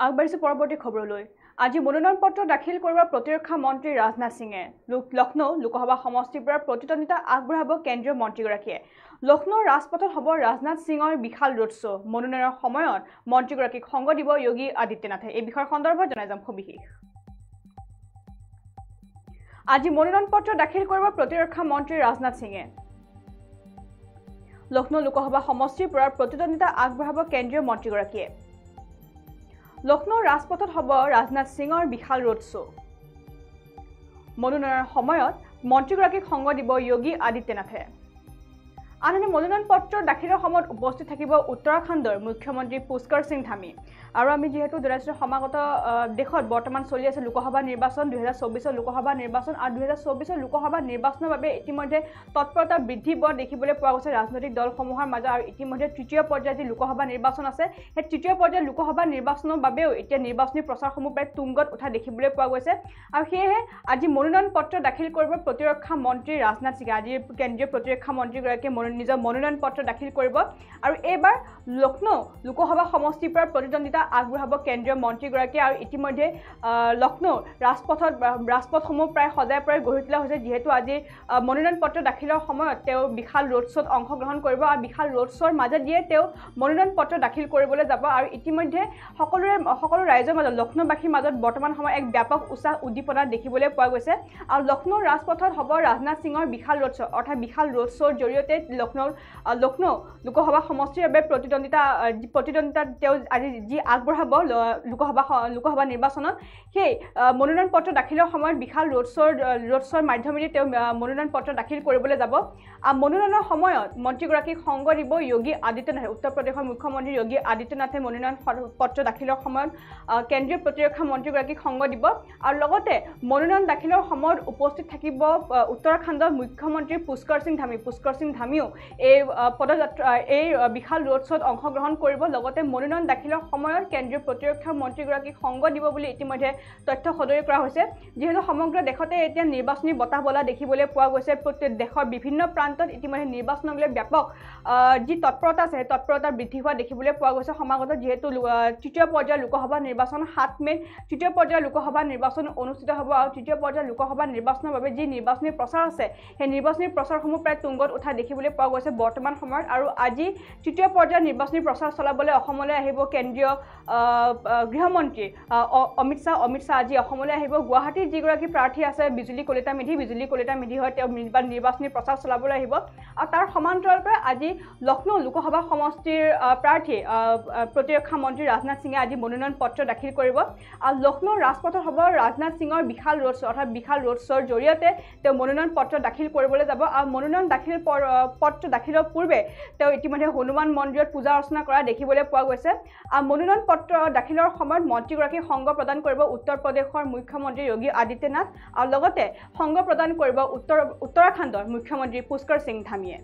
আগবাঢ়িছে পৰৱৰ্তী খবৰলৈ। আজি মনোনয়ন পত্ৰ দাখিল কৰিব প্ৰতিৰক্ষা মন্ত্ৰী ৰাজনাথ সিঙে। লক্ষ্ণৌ লোকসভা সমষ্টিৰ পৰা প্ৰতিদ্বন্দ্বিতা আগবঢ়াব কেন্দ্ৰীয় মন্ত্ৰীগৰাকীয়ে। লক্ষ্ণৌৰ ৰাজপথত হ'ব ৰাজনাথ সিঙৰ বিশাল ৰোড শ্ব'। মনোনয়নৰ সময়ত মন্ত্ৰীগৰাকীক সংগ দিব যোগী আদিত্যনাথে। এই বিষয়ৰ সন্দৰ্ভত জনাই যাম সবিশেষ। আজি মনোনয়ন পত্ৰ দাখিল কৰিব প্ৰতিৰক্ষা মন্ত্ৰী ৰাজনাথ সিঙে। লক্ষ্ণৌ লোকসভা সমষ্টিৰ পৰা প্ৰতিদ্বন্দ্বিতা আগবঢ়াব কেন্দ্ৰীয় মন্ত্ৰীগৰাকীয়ে। লক্ষ্ণৌৰ ৰাজপথত হ'ব ৰাজনাথ সিঙৰ বিশাল ৰোড শ্ব'। মনোনয়নৰ সময়ত মন্ত্ৰীগৰাকীক সংগ দিব যোগী আদিত্যনাথে। আনহাতে মনোনয়ন পত্ৰ দাখিলৰ সময়ত উপস্থিত থাকিব উত্তৰাখণ্ডৰ মুখ্যমন্ত্ৰী পুষ্কৰ সিং ধামী। আৰু আমি যিহেতু জনাইছোঁ সমাগত দেশত বৰ্তমান চলি আছে লোকসভা নিৰ্বাচন, 2024 লোকসভা নিৰ্বাচন আৰু 2024 লোকসভা নিৰ্বাচনৰ বাবে ইতিমধ্যে তৎপৰতা বৃদ্ধি পোৱা দেখিবলৈ পোৱা গৈছে ৰাজনৈতিক দলসমূহৰ মাজত। আৰু ইতিমধ্যে তৃতীয় পৰ্যায়ৰ যি লোকসভা নিৰ্বাচন আছে, সেই তৃতীয় পৰ্যায়ৰ লোকসভা নিৰ্বাচনৰ বাবেও এতিয়া নিৰ্বাচনী প্ৰচাৰসমূহ প্ৰায় তুংগত উঠা দেখিবলৈ পোৱা গৈছে। আৰু সেয়েহে আজি মনোনয়ন পত্ৰ দাখিল কৰিব প্ৰতিৰক্ষা মন্ত্ৰী ৰাজনাথ সিঙে। আজি কেন্দ্ৰীয় প্ৰতিৰক্ষা মন্ত্ৰীগৰাকীয়ে নিজৰ মনোনয়ন পত্ৰ দাখিল কৰিব। আৰু এইবাৰ লক্ষ্ণৌ লোকসভা সমষ্টিৰ পৰা প্ৰতিদ্বন্দ্বিতা আগবঢ়াব কেন্দ্ৰীয় মন্ত্ৰীগৰাকীয়ে। আৰু ইতিমধ্যে লক্ষ্ণৌৰ ৰাজপথসমূহ প্ৰায় সজাই পৰাই গঢ়ি তোলা হৈছে, যিহেতু আজি মনোনয়ন পত্ৰ দাখিলৰ সময়ত তেওঁ বিশাল ৰোড শ্ব'ত অংশগ্ৰহণ কৰিব। আৰু বিশাল ৰোড শ্ব'ৰ মাজত দিয়ে তেওঁ মনোনয়ন পত্ৰ দাখিল কৰিবলৈ যাব। আৰু ইতিমধ্যে সকলো ৰাইজৰ মাজত লক্ষ্ণৌবাসীৰ মাজত বৰ্তমান সময়ত এক ব্যাপক উৎসাহ উদ্দীপনা দেখিবলৈ পোৱা গৈছে। আৰু লক্ষ্ণৌৰ ৰাজপথত হ'ব ৰাজনাথ সিঙৰ বিশাল ৰোড শ্ব', অৰ্থাৎ বিশাল ৰোড শ্ব'ৰ জৰিয়তে লক্ষ্ণৌ লোকসভা সমষ্টিৰ বাবে প্ৰতিদ্বন্দ্বিতা তেওঁ আজি যি আগবঢ়াব লোকসভা নিৰ্বাচনত, সেই মনোনয়ন পত্ৰ দাখিলৰ সময়ত বিশাল ৰোড শ্ব'ৰ মাধ্যমেৰে তেওঁ মনোনয়ন পত্ৰ দাখিল কৰিবলৈ যাব। মনোনয়নৰ সময়ত মন্ত্ৰীগৰাকীক সংগ দিব যোগী আদিত্যনাথে। উত্তৰ প্ৰদেশৰ মুখ্যমন্ত্ৰী যোগী আদিত্যনাথে মনোনয়ন পত্ৰ দাখিলৰ সময়ত কেন্দ্ৰীয় প্ৰতিৰক্ষা মন্ত্ৰীগৰাকীক সংগ দিব। আৰু লগতে মনোনয়ন দাখিলৰ সময়ত উপস্থিত থাকিব উত্তৰাখণ্ডৰ মুখ্যমন্ত্ৰী পুষ্কৰ সিং ধামী। পুষ্কৰ সিং ধামীও এই বিশাল ৰোড শ্ব'ত অংশগ্ৰহণ কৰিব। লগতে মনোনয়ন দাখিলৰ সময়ত কেন্দ্ৰীয় প্ৰতিৰক্ষা মন্ত্ৰীগৰাকীক সংগ দিব বুলি ইতিমধ্যে তথ্য সদৰি কৰা হৈছে। যিহেতু সমগ্ৰ দেশতে এতিয়া নিৰ্বাচনী বতাহ বলা দেখিবলৈ পোৱা গৈছে। প্ৰত্যেক দেশৰ বিভিন্ন প্ৰান্তত ইতিমধ্যে নিৰ্বাচনক লৈ ব্যাপক যি তৎপৰতা আছে, সেই তৎপৰতা বৃদ্ধি হোৱা দেখিবলৈ পোৱা গৈছে। সমাগত যিহেতু তৃতীয় পৰ্যায়ৰ লোকসভা নিৰ্বাচন 7 মে'ত তৃতীয় পৰ্যায়ৰ লোকসভা নিৰ্বাচন অনুষ্ঠিত হ'ব। আৰু তৃতীয় পৰ্যায়ৰ লোকসভা নিৰ্বাচনৰ বাবে যি নিৰ্বাচনী প্ৰচাৰ আছে, সেই নিৰ্বাচনী প্ৰচাৰসমূহ প্ৰায় তুংগত উঠা দেখিবলৈ পোৱা গৈছে বৰ্তমান সময়ত। আৰু আজি তৃতীয় পৰ্যায়ৰ নিৰ্বাচনী প্ৰচাৰ চলাবলৈ অসমলৈ আহিব কেন্দ্ৰীয় গৃহমন্ত্ৰী অমিত শ্বাহ আজি অসমলৈ আহিব। গুৱাহাটীৰ যিগৰাকী প্ৰাৰ্থী আছে বিজুলী কলিতা মেধি হয়, তেওঁ নিৰ্বাচনী প্ৰচাৰ চলাবলৈ আহিব। আৰু তাৰ সমান্তৰালকৈ আজি লক্ষ্ণৌ লোকসভা সমষ্টিৰ প্ৰাৰ্থী প্ৰতিৰক্ষা মন্ত্ৰী ৰাজনাথ সিঙে আজি মনোনয়ন পত্ৰ দাখিল কৰিব। আৰু লক্ষ্ণৌৰ ৰাজপথত হ'ব ৰাজনাথ সিঙৰ বিশাল ৰোড শ্ব', অৰ্থাৎ বিশাল ৰোড শ্ব'ৰ জৰিয়তে তেওঁ মনোনয়ন পত্ৰ দাখিল কৰিবলৈ যাব। আৰু মনোনয়ন পত্ৰ দাখিলৰ পূৰ্বে তেওঁ ইতিমধ্যে হনুমান মন্দিৰত পূজা অৰ্চনা কৰা দেখিবলৈ পোৱা গৈছে। আৰু মনোনয়ন পত্ৰ দাখিলৰ সময়ত মন্ত্ৰীগৰাকীক সংগ প্ৰদান কৰিব উত্তৰ প্ৰদেশৰ মুখ্যমন্ত্ৰী যোগী আদিত্যনাথ। আৰু লগতে সংগ প্ৰদান কৰিব উত্তৰাখণ্ডৰ মুখ্যমন্ত্ৰী পুষ্কৰ সিং ধামীয়ে।